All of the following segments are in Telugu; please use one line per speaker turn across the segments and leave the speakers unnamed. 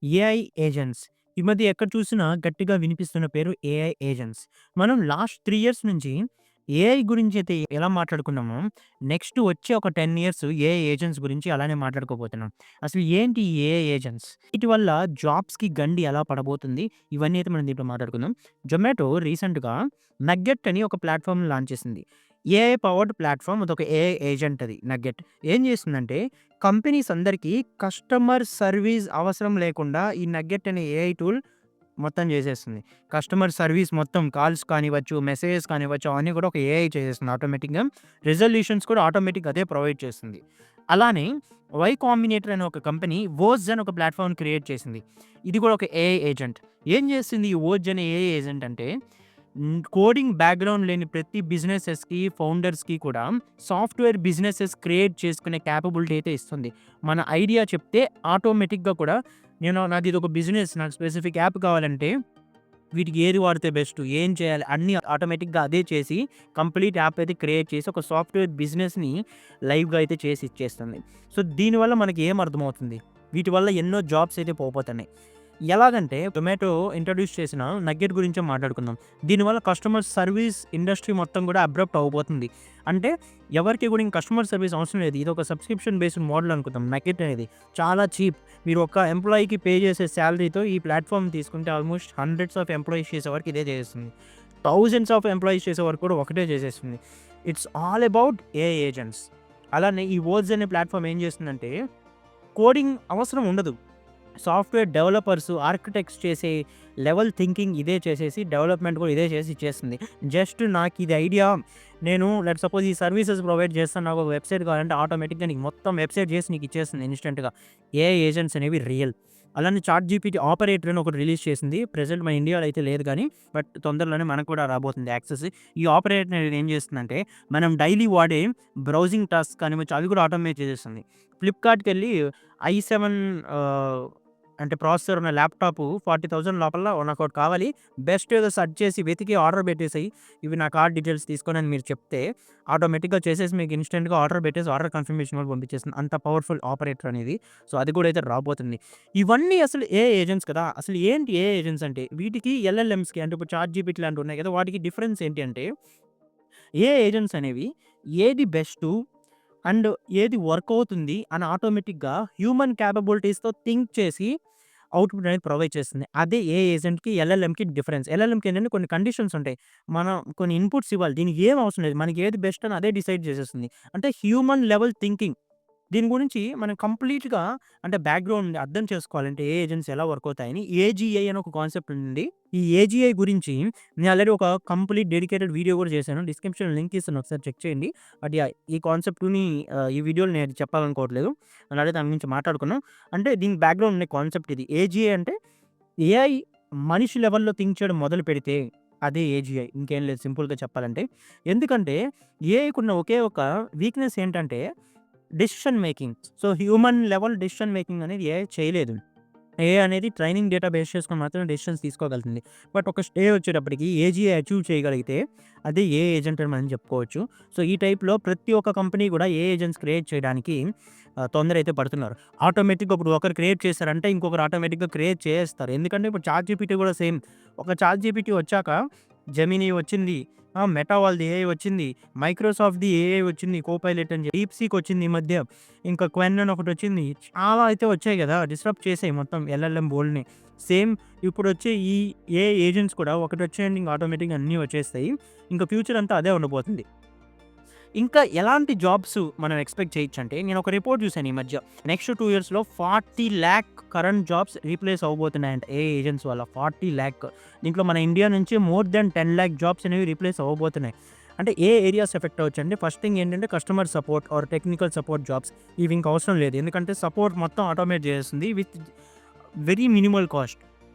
AI agents. ఈ మధ్య ఎక్కడ చూసినా గట్టిగా వినిపిస్తున్న పేరు ఏఐ ఏజెంట్స్. మనం లాస్ట్ 3 ఇయర్స్ నుంచి ఏఐ గురించైతే ఎలా మాట్లాడుకున్నామో, నెక్స్ట్ వచ్చే ఒక 10 ఇయర్స్ ఏఐ ఏజెంట్స్ గురించి అలానే మాట్లాడుకోబోతున్నాం. అసలు ఏంటి ఈ ఏఐ ఏజెంట్స్? వీటి వల్ల జాబ్స్‌కి గండి ఎలా పడబోతుంది? ఇవన్నీ అయితే మనం దీంట్లో మాట్లాడుకుందాం. జొమాటో రీసెంట్‌గా నగ్గెట్ అని ఒక ప్లాట్‌ఫార్మ్‌ని లాంచ్ చేసింది. ఏఐ పవర్డ్ ప్లాట్‌ఫార్మ్ అదొక ఏఐ ఏజెంట్ అది నగ్గెట్. ఏం చేస్తుందంటే కంపెనీస్ అందరికీ కస్టమర్ సర్వీస్ అవసరం లేకుండా ఈ నగ్గెట్ అనే ఏఐ టూల్ మొత్తం చేసేస్తుంది. కస్టమర్ సర్వీస్ మొత్తం కాల్స్ కానివ్వచ్చు, మెసేజెస్ కానివ్వచ్చు అవన్నీ కూడా ఒక ఏఐ చేసేస్తుంది ఆటోమేటిక్‌గా. రిజల్యూషన్స్ కూడా ఆటోమేటిక్‌గా అదే ప్రొవైడ్ చేస్తుంది. అలానే వై కాంబినేటర్ అనే ఒక కంపెనీ వోజ్ అని ఒక ప్లాట్‌ఫార్మ్ క్రియేట్ చేసింది. ఇది కూడా ఒక ఏఐ ఏజెంట్. ఏం చేస్తుంది ఈ వోజ్ అనే ఏఐ ఏజెంట్ అంటే కోడింగ్ బ్యాక్‌గ్రౌండ్ లేని ప్రతి బిజినెసెస్‌కి, ఫౌండర్స్‌కి కూడా సాఫ్ట్‌వేర్ బిజినెసెస్ క్రియేట్ చేసుకునే కేపబిలిటీ అయితే ఇస్తుంది. మన ఐడియా చెప్తే ఆటోమేటిక్‌గా కూడా నాదిదొక బిజినెస్, నాకు స్పెసిఫిక్ యాప్ కావాలంటే వీటికి ఏది వాడితే బెస్ట్, ఏం చేయాలి అన్నీ ఆటోమేటిక్‌గా అదే చేసి కంప్లీట్ యాప్ అయితే క్రియేట్ చేసి ఒక సాఫ్ట్‌వేర్ బిజినెస్‌ని లైవ్‌గా అయితే చేసి ఇచ్చేస్తుంది. సో, దీనివల్ల మనకి ఏం అర్థమవుతుంది? వీటి వల్ల ఎన్నో జాబ్స్ అయితే పోపోతున్నాయి. ఎలాగంటే జొమాటో ఇంట్రొడ్యూస్ చేసిన నగ్గెట్ గురించే మాట్లాడుకుందాం. దీనివల్ల కస్టమర్ సర్వీస్ ఇండస్ట్రీ మొత్తం కూడా అబ్రప్ట్ అవ్వబోతుంది. అంటే ఎవరికీ కూడా ఇంక కస్టమర్ సర్వీస్ అవసరం లేదు. ఇదొక సబ్స్క్రిప్షన్ బేస్డ్ మోడల్ అనుకుందాం. నగ్గెట్ అనేది చాలా చీప్. మీరు ఒక ఎంప్లాయీకి పే చేసే సాలరీతో ఈ ప్లాట్‌ఫార్మ్ తీసుకుంటే ఆల్మోస్ట్ హండ్రెడ్స్ ఆఫ్ ఎంప్లాయీస్ చేసే వరకు ఇదే చేసేస్తుంది. థౌసండ్స్ ఆఫ్ ఎంప్లాయీస్ చేసే వరకు కూడా ఒకటే చేసేస్తుంది. It's all about AI agents. అలానే ఈ వోల్జ్ అనే ప్లాట్‌ఫార్మ్ ఏం చేస్తుందంటే కోడింగ్ అవసరం ఉండదు. సాఫ్ట్‌వేర్ డెవలపర్స్, ఆర్కిటెక్ట్స్ చేసే లెవెల్ థింకింగ్ ఇదే చేసేసి, డెవలప్‌మెంట్ కూడా ఇదే చేసి ఇచ్చేస్తుంది. జస్ట్ నాకిది ఐడియా, నేను లెట్స్ సపోజ్ ఈ సర్వీసెస్ ప్రొవైడ్ చేస్తాను. నాకు ఒక వెబ్‌సైట్ కావాలంటే ఆటోమేటిక్‌గా నీకు మొత్తం వెబ్‌సైట్ చేసి నీకు ఇచ్చేస్తుంది ఇన్‌స్టంట్‌గా. ఏఐ ఏజెంట్స్ అనేవి రియల్. అలానే చాట్‌జీపీటీ ఆపరేటర్ అని ఒకటి రిలీజ్ చేసింది. ప్రెజెంట్ మన ఇండియాలో అయితే లేదు గానీ, బట్ తొందరలోనే మనకు కూడా రాబోతుంది యాక్సెస్. ఈ ఆపరేటర్ అనేది ఏం చేస్తుందంటే, మనం డైలీ వాడే బ్రౌజింగ్ టాస్క్ కానివ్వచ్చు అవి కూడా ఆటోమేట్ చేసేస్తుంది. ఫ్లిప్‌కార్ట్‌కెళ్ళి ఐ7 ఆహ్, అంటే ప్రాసెసర్ ఉన్న ల్యాప్‌టాపు 40,000 లోపల నాకోటి కావాలి. బెస్ట్ ఏదో సెర్చ్ చేసి వెతికి ఆర్డర్ పెట్టేసేయి. ఇవి నా కార్డ్ డీటెయిల్స్ తీసుకోండి అని మీరు చెప్తే ఆటోమేటిక్‌గా చేసేసి మీకు ఇన్‌స్టంట్‌గా ఆర్డర్ పెట్టేసి ఆర్డర్ కన్ఫర్మేషన్ కూడా పంపించేస్తుంది. అంత పవర్‌ఫుల్ ఆపరేటర్ అనేది. సో, అది కూడా అయితే రాబోతుంది. ఇవన్నీ అసలు ఏఐ ఏజెంట్స్ కదా! అసలు ఏంటి ఏఐ ఏజెంట్స్ అంటే? వీటికి ఎల్ఎల్ఎమ్స్‌కి అంటే ఇప్పుడు చాట్‌జీపీటీ లాంటివి ఉన్నాయి కదా! వాటికి డిఫరెన్స్ ఏంటి అంటే ఏఐ ఏజెంట్స్ అనేవి ఏది బెస్టు అండ్ ఏది వర్క్ అవుతుంది అని ఆటోమేటిక్‌గా హ్యూమన్ క్యాపబిలిటీస్‌తో థింక్ చేసి అవుట్‌పుట్ అనేది ప్రొవైడ్ చేస్తుంది. అదే ఏ ఏజెంట్‌కి, ఎల్ఎల్ఎంకి డిఫరెన్స్. ఎల్ఎల్ఎంకి ఏంటంటే కొన్ని కండిషన్స్ ఉంటాయి. మనం కొన్ని ఇన్‌పుట్స్ ఇవ్వాలి. దీనికి ఏం అవసరం లేదు. మనకి ఏది బెస్ట్ అని అదే డిసైడ్ చేసేస్తుంది. అంటే హ్యూమన్ లెవెల్ థింకింగ్. దీని గురించి మనం కంప్లీట్‌గా అంటే బ్యాక్‌గ్రౌండ్ అర్థం చేసుకోవాలంటే ఏ ఏజెంట్స్ ఎలా వర్క్ అవుతాయని ఏజీఐ అని ఒక కాన్సెప్ట్ ఉంది. ఈ ఏజీఐ గురించి నేను ఆల్రెడీ ఒక కంప్లీట్ డెడికేటెడ్ వీడియో కూడా చేశాను. డిస్క్రిప్షన్‌లో లింక్ ఇస్తాను ఒకసారి చెక్ చేయండి. But yeah! ఈ కాన్సెప్ట్‌ని ఈ వీడియోలో నేను చెప్పాలనుకోవట్లేదు. ఆల్రెడీ దాని గురించి మాట్లాడుకున్నాం. అంటే దీని బ్యాక్‌గ్రౌండ్ ఉన్న కాన్సెప్ట్ ఇది. ఏజీఐ అంటే ఏఐ మనిషి లెవెల్‌లో థింక్ చేయడం మొదలుపెడితే అదే ఏజీఐ. ఇంకేం లేదు సింపుల్‌గా చెప్పాలంటే. ఎందుకంటే ఏఐకున్న ఒకే ఒక వీక్‌నెస్ ఏంటంటే decision making. So, human level decision making అనేది ఏఐ చేయలేదు. ఏఐ అనేది ట్రైనింగ్ డేటా బేస్ చేసుకొని మాత్రమే డెసిషన్స్ తీసుకోగలుగుతుంది. బట్ ఒక స్టేజ్ వచ్చేటప్పటికి ఏజీఐ అచీవ్ చేయగలిగితే అదే ఏఐ ఏజెంట్ అని మనం చెప్పుకోవచ్చు. సో, ఈ టైప్‌లో ప్రతి ఒక్క కంపెనీ కూడా ఏఐ ఏజెంట్స్ క్రియేట్ చేయడానికి తొందర అయితే పడుతున్నారు. ఆటోమేటిక్‌గా ఇప్పుడు ఒకరు క్రియేట్ చేశారంటే ఇంకొకరు ఆటోమేటిక్‌గా క్రియేట్ చేసేస్తారు. ఎందుకంటే ఇప్పుడు చాట్‌జీపీటీ కూడా సేమ్. ఒక చాట్‌జీపీటీ వచ్చాక జెమినీ వచ్చింది. మెటా వాళ్ళది ఏఐ వచ్చింది. మైక్రోసాఫ్ట్‌ది ఏఐ వచ్చింది. కోపైలట్ అని చెప్పి. డీప్‌సీక్ వచ్చింది ఈ మధ్య. ఇంకా క్వెన్ అని ఒకటొచ్చింది. చాలా అయితే వచ్చాయి గదా! డిస్రప్ట్ చేసాయి మొత్తం ఎల్ఎల్ఎం బోలెడ్‌ని. సేమ్ ఇప్పుడొచ్చే ఈ ఏఐ ఏజెంట్స్ కూడా ఒకటొచ్చాయంటే ఇంక ఆటోమేటిక్‌గా అన్నీ వచ్చేస్తాయి. ఇంక ఫ్యూచర్ అంతా అదే ఉండబోతుంది. ఇంకా ఎలాంటి జాబ్స్ మనం ఎక్స్‌పెక్ట్ చేయొచ్చంటే, నేనొక రిపోర్ట్ చూసాను ఈ మధ్య. నెక్స్ట్ 2 ఇయర్స్‌లో 40,00,000 కరెంట్ జాబ్స్ రీప్లేస్ అవ్వబోతున్నాయంట ఏఐ ఏజెంట్స్ వల్ల. 40,00,000 దీంట్లో మన ఇండియా నుంచి మోర్ దాన్ 10,00,000 జాబ్స్ అనేవి రీప్లేస్ అవ్వబోతున్నాయి. అంటే ఏ ఏరియాస్ ఎఫెక్ట్ అవ్వచ్చంటే, ఫస్ట్ థింగ్ ఏంటంటే customer support or technical support jobs. ఇవి ఇంక అవసరం లేదు. ఎందుకంటే సపోర్ట్ మొత్తం ఆటోమేట్ చేసేస్తుంది with very minimal cost.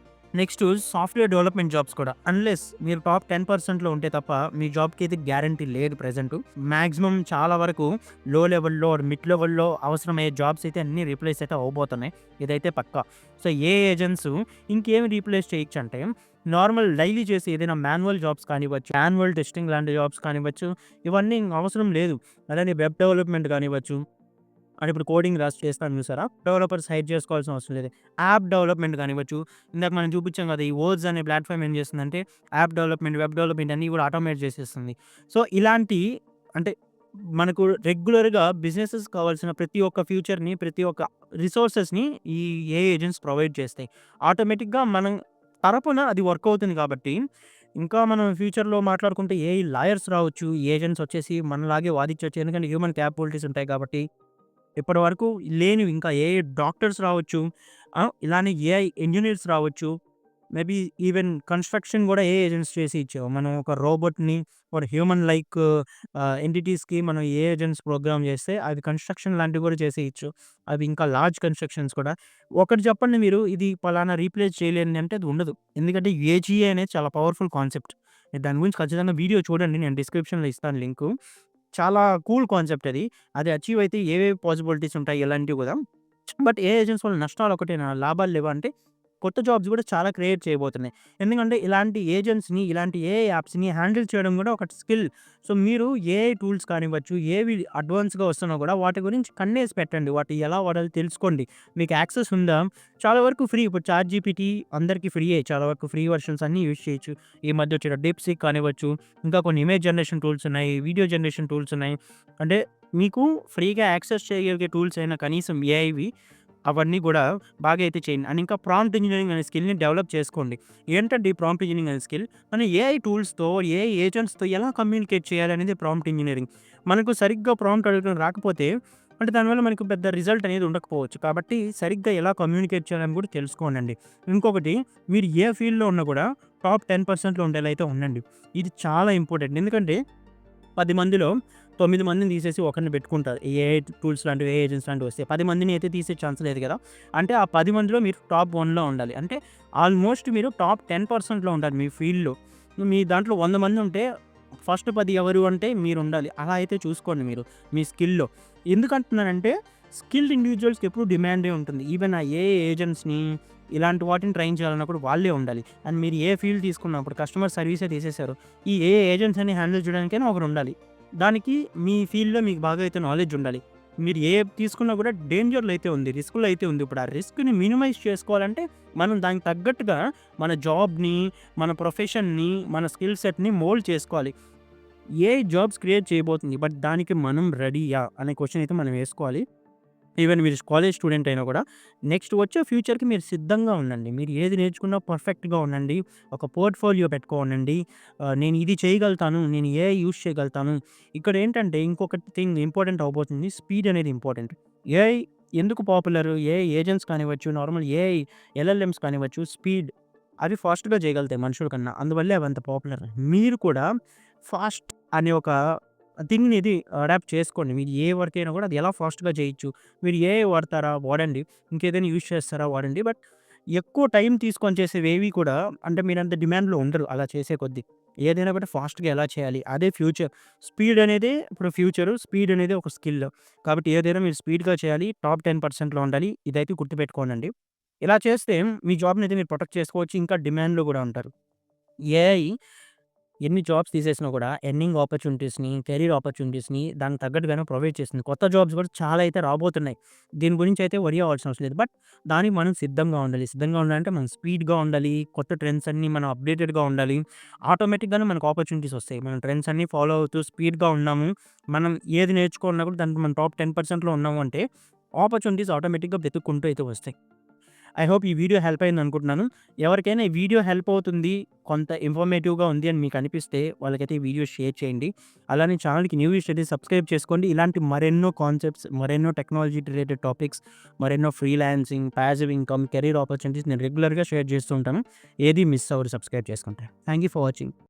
Next software development jobs కూడా. అన్‌లెస్ మీరు టాప్ 10%లో ఉంటే తప్ప మీ జాబ్‌కైతే గ్యారంటీ లేదు ప్రెజెంటు. మాక్సిమం చాలా వరకు లో లెవెల్‌లో ఆర్ మిడ్ లెవెల్‌లో అవసరమయ్యే జాబ్స్ అయితే అన్నీ రీప్లేస్ అయితే అవ్వబోతున్నాయి. ఇదైతే పక్కా. సో, ఏఐ ఏజెంట్స్ ఇంకేమి రీప్లేస్ చేయొచ్చంటే నార్మల్ డైలీ చేసే ఏదైనా మాన్యువల్ జాబ్స్ కానివ్వచ్చు, మాన్యువల్ టెస్టింగ్ లాంటి జాబ్స్ కానివ్వచ్చు, ఇవన్నీ ఇంక అవసరం లేదు. అలానే వెబ్ డెవలప్‌మెంట్ కానివ్వచ్చు. అంటే ఇప్పుడు కోడింగ్ రాసి చేస్తాను చూసారా? డెవలపర్స్ హైర్ చేసుకోవాల్సిన అవసరం లేదు. యాప్ డెవలప్‌మెంట్ కానివ్వచ్చు, ఇందాక మనం చూపించాం కదా! ఈ వర్డ్స్ అనే ప్లాట్‌ఫార్మ్ ఏం చేస్తుందంటే యాప్ డెవలప్‌మెంట్, వెబ్ డెవలప్‌మెంట్ అన్నీ కూడా ఆటోమేట్ చేసేస్తుంది. సో, ఇలాంటి అంటే మనకు రెగ్యులర్‌గా బిజినెసెస్ కావాల్సిన ప్రతి ఒక్క ఫ్యూచర్‌ని, ప్రతి ఒక్క రిసోర్సెస్‌ని ఈ ఏఐ ఏజెంట్స్ ప్రొవైడ్ చేస్తాయి. ఆటోమేటిక్‌గా మనం తరపున అది వర్క్ అవుతుంది కాబట్టి, ఇంకా మనం ఫ్యూచర్‌లో మాట్లాడుకుంటే ఏఐ లాయర్స్ రావచ్చు. ఏజెంట్స్ వచ్చేసి మనలాగే వాదించొచ్చు. ఎందుకంటే హ్యూమన్ క్యాపబిలిటీస్ ఉంటాయి కాబట్టి. ఇప్పటివరకు లేనివి ఇంకా ఏఐ డాక్టర్స్ రావచ్చు. ఇలానే ఏఐ ఇంజినీర్స్ రావచ్చు. మేబీ ఈవెన్ కన్‌స్ట్రక్షన్ గూడా ఏఐ ఏజెంట్స్ చేసి ఇచ్చావు. మనం ఒక రోబోట్‌ని ఒక హ్యూమన్ లైక్ ఎంటిటీస్‌కి మనం ఏఐ ఏజెంట్స్ ప్రోగ్రామ్ చేస్తే అది కన్‌స్ట్రక్షన్ లాంటివి కూడా చేసేయొచ్చు. అవి ఇంకా లార్జ్ కన్‌స్ట్రక్షన్స్ కూడా. ఒకటి చెప్పండి మీరు ఇది పలానా రీప్లేస్ చేయలేనిది అంటే అది ఉండదు. ఎందుకంటే ఏజీఏ అనేది చాలా పవర్‌ఫుల్ కాన్సెప్ట్. మీరు దాని గురించి ఖచ్చితంగా వీడియో చూడండి. నేను డిస్క్రిప్షన్‌లో ఇస్తాను లింకు. చాలా కూల్ కాన్సెప్ట్ అది. అది అచీవ్ అయితే ఏవేవి పాసిబిలిటీస్ ఉంటాయి ఇలాంటివి గూడా. బట్ ఏఐ ఏజెంట్స్ వల్ల నష్టాలు ఒకటేనా? లాభాలు లేవా అంటే కొత్త జాబ్స్ గూడా చాలా క్రియేట్ చేయబోతున్నాయి. ఎందుకంటే ఇలాంటి ఏజెంట్స్‌ని, ఇలాంటి ఏఐ యాప్స్‌ని హ్యాండిల్ చేయడం గూడా ఒక స్కిల్. సో, మీరు ఏఐ టూల్స్ కానివ్వచ్చు, ఏవి అడ్వాన్స్‌గా వస్తున్నా గూడా వాటి గురించి కన్నేసి పెట్టండి. వాటి ఎలా వాడాలో తెలుసుకోండి. మీకు యాక్సెస్ ఉందా? చాలా వరకు ఫ్రీ. ఇప్పుడు చాట్ జీపీటీ అందరికీ ఫ్రీయే. చాలా వరకు ఫ్రీ వెర్షన్స్ అన్నీ యూజ్ చేయొచ్చు. ఈ మధ్య వచ్చిన డీప్‌సీక్ కానివ్వచ్చు, ఇంకా కొన్ని ఇమేజ్ జనరేషన్ టూల్స్ ఉన్నాయి. వీడియో జనరేషన్ టూల్స్ ఉన్నాయి. అంటే మీకు ఫ్రీగా యాక్సెస్ చేయగలిగే టూల్స్ అయినా కనీసం ఏఐవి అవన్నీ గూడా బాగా అయితే చేయండి. అండ్ ఇంకా ప్రాంప్ట్ ఇంజినీరింగ్ అనే స్కిల్‌ని డెవలప్ చేసుకోండి. ఏంటంటే ఈ ప్రాంప్ట్ ఇంజినీరింగ్ అనే స్కిల్ మనం ఏఐ టూల్స్‌తో, ఏఐ ఏజెంట్స్‌తో ఎలా కమ్యూనికేట్ చేయాలనేది ప్రాంప్ట్ ఇంజినీరింగ్. మనకు సరిగ్గా ప్రాంప్ట్ అడగడం రాకపోతే అంటే దానివల్ల మనకు పెద్ద రిజల్ట్ అనేది ఉండకపోవచ్చు. కాబట్టి సరిగ్గా ఎలా కమ్యూనికేట్ చేయాలని కూడా తెలుసుకోనండి. ఇంకొకటి మీరు ఏ ఫీల్డ్‌లో ఉన్నా కూడా టాప్ 10%లో ఉండేలా అయితే ఉండండి. ఇది చాలా ఇంపార్టెంట్. ఎందుకంటే 10 మందిలో 9 మందిని తీసేసి ఒకరిని పెట్టుకుంటారు. ఈ ఏఐ టూల్స్ లాంటివి, ఏఐ ఏజెంట్స్ లాంటివి వస్తే. 10 మందిని అయితే తీసే ఛాన్స్ లేదు కదా! అంటే ఆ 10 మందిలో మీరు టాప్ 1లో ఉండాలి. అంటే ఆల్మోస్ట్ మీరు టాప్ 10%లో ఉండాలి మీ ఫీల్డ్‌లో. మీ దాంట్లో 100 మంది ఉంటే ఫస్ట్ 10 ఎవరు అంటే మీరుండాలి. అలా అయితే చూసుకోండి మీరు మీ స్కిల్‌లో. ఎందుకంటున్నానంటే స్కిల్డ్ ఇండివిడ్యువల్స్‌కి ఎప్పుడు డిమాండే ఉంటుంది. ఈవెన్ ఆ ఏఐ ఏజెంట్స్‌ని ఇలాంటి వాటిని ట్రైన్ చేయాలన్నప్పుడు వాళ్ళే ఉండాలి. అండ్ మీరు ఏ ఫీల్డ్ తీసుకున్నప్పుడు కస్టమర్ సర్వీసే తీసేశారు. ఈ ఏఐ ఏజెంట్స్ అన్ని హ్యాండిల్ చేయడానికైనా ఒకరుండాలి. దానికి మీ ఫీల్డ్‌లో మీకు బాగా అయితే నాలెడ్జ్ ఉండాలి. మీరు ఏ తీసుకున్నా కూడా డేంజర్‌లో అయితే ఉంది. రిస్క్‌లో అయితే ఉంది. ఇప్పుడు ఆ రిస్క్‌ని మినిమైజ్ చేసుకోవాలంటే మనం దానికి తగ్గట్టుగా మన జాబ్‌ని, మన ప్రొఫెషన్‌ని, మన స్కిల్ సెట్‌ని మోల్డ్ చేసుకోవాలి. ఏఐ జాబ్స్ క్రియేట్ చేయబోతుంది. బట్ దానికి మనం రెడీయా? అనే క్వెషన్ అయితే మనం వేసుకోవాలి. ఈవెన్ మీరు కాలేజ్ స్టూడెంట్ అయినా కూడా నెక్స్ట్ వచ్చే ఫ్యూచర్‌కి మీరు సిద్ధంగా ఉండండి. మీరు ఏది నేర్చుకున్నా పర్ఫెక్ట్‌గా ఉండండి. ఒక పోర్ట్‌ఫోలియో పెట్టుకోనండి. నేను ఇది చేయగలుగుతాను. నేను ఏఐ యూజ్ చేయగలుగుతాను. ఇక్కడ ఏంటంటే ఇంకొకటి థింగ్ ఇంపార్టెంట్ అవ్వబోతుంది. స్పీడ్ అనేది ఇంపార్టెంట్. ఏఐ ఎందుకు పాపులర్? ఏఐ ఏజెంట్స్ కానివ్వచ్చు, నార్మల్ ఏఐ ఎల్ఎల్ఎమ్స్ కానివ్వచ్చు, స్పీడ్ అవి ఫాస్ట్‌గా చేయగలుగుతాయి మనుషుల కన్నా. అందువల్లే అవి అంత పాపులర్. మీరు కూడా ఫాస్ట్ అనే ఒక థింగ్‌ని ఇది అడాప్ట్ చేసుకోండి. మీరు ఏ వర్క్ అయినా కూడా అది ఎలా ఫాస్ట్‌గా చేయొచ్చు. మీరు ఏఐ వాడతారా? వాడండి. ఇంకేదైనా యూజ్ చేస్తారా? వాడండి. బట్ ఎక్కువ టైం తీసుకొని చేసేవేవి కూడా అంటే మీరంత డిమాండ్‌లో ఉండరు అలా చేసే కొద్దీ. ఏదైనా కూడా ఫాస్ట్‌గా ఎలా చేయాలి? అదే ఫ్యూచర్. స్పీడ్ అనేదే ఇప్పుడు ఫ్యూచరు. స్పీడ్ అనేది ఒక స్కిల్. కాబట్టి ఏదైనా మీరు స్పీడ్‌గా చేయాలి. టాప్ 10%లో ఉండాలి. ఇదైతే గుర్తుపెట్టుకోనండి. ఇలా చేస్తే మీ జాబ్‌నైతే మీరు ప్రొటెక్ట్ చేసుకోవచ్చు. ఇంకా డిమాండ్‌లో కూడా ఉంటారు. ఏఐ ఎన్ని జాబ్స్ తీసేసినా కూడా ఎర్నింగ్ ఆపర్చునిటీస్‌ని, కెరీర్ ఆపర్చునిటీస్‌ని దానికి తగ్గట్టుగానే ప్రొవైడ్ చేస్తుంది. కొత్త జాబ్స్ కూడా చాలా అయితే రాబోతున్నాయి. దీని గురించి అయితే వరీ అవ్వాల్సిన అవసరం లేదు. బట్ దానికి మనం సిద్ధంగా ఉండాలి. సిద్ధంగా ఉండాలంటే మనం స్పీడ్‌గా ఉండాలి. కొత్త ట్రెండ్స్ అన్నీ మనం అప్‌డేటెడ్‌గా ఉండాలి. ఆటోమేటిక్‌గానే మనకు ఆపర్చునిటీస్ వస్తాయి. మనం ట్రెండ్స్ అన్నీ ఫాలో అవుతూ స్పీడ్‌గా ఉన్నాము. మనం ఏది నేర్చుకున్నా కూడా దాంట్లో మనం టాప్ 10%లో ఉన్నాము అంటే ఆపర్చునిటీస్ ఆటోమేటిక్‌గా వెతుక్కుంటూ అయితే వస్తాయి. ఐ హోప్ ఈ వీడియో హెల్ప్ అయిందనుకుంటున్నాను. ఎవరికైనా ఈ వీడియో హెల్ప్ అవుతుంది, కొంత ఇన్ఫర్మేటివ్‌గా ఉంది అని మీకు అనిపిస్తే వాళ్ళకైతే ఈ వీడియో షేర్ చేయండి. అలానే ఛానెల్‌కి న్యూస్ అయితే సబ్స్క్రైబ్ చేసుకోండి. ఇలాంటి మరెన్నో కాన్సెప్ట్స్, మరెన్నో టెక్నాలజీ రిలేటెడ్ టాపిక్స్, మరెన్నో freelancing, passive income, career opportunities నేను రెగ్యులర్‌గా షేర్ చేస్తూ ఉంటాను. ఏది మిస్ అవ్వరు సబ్స్క్రైబ్ చేసుకుంటే. Thank you for watching.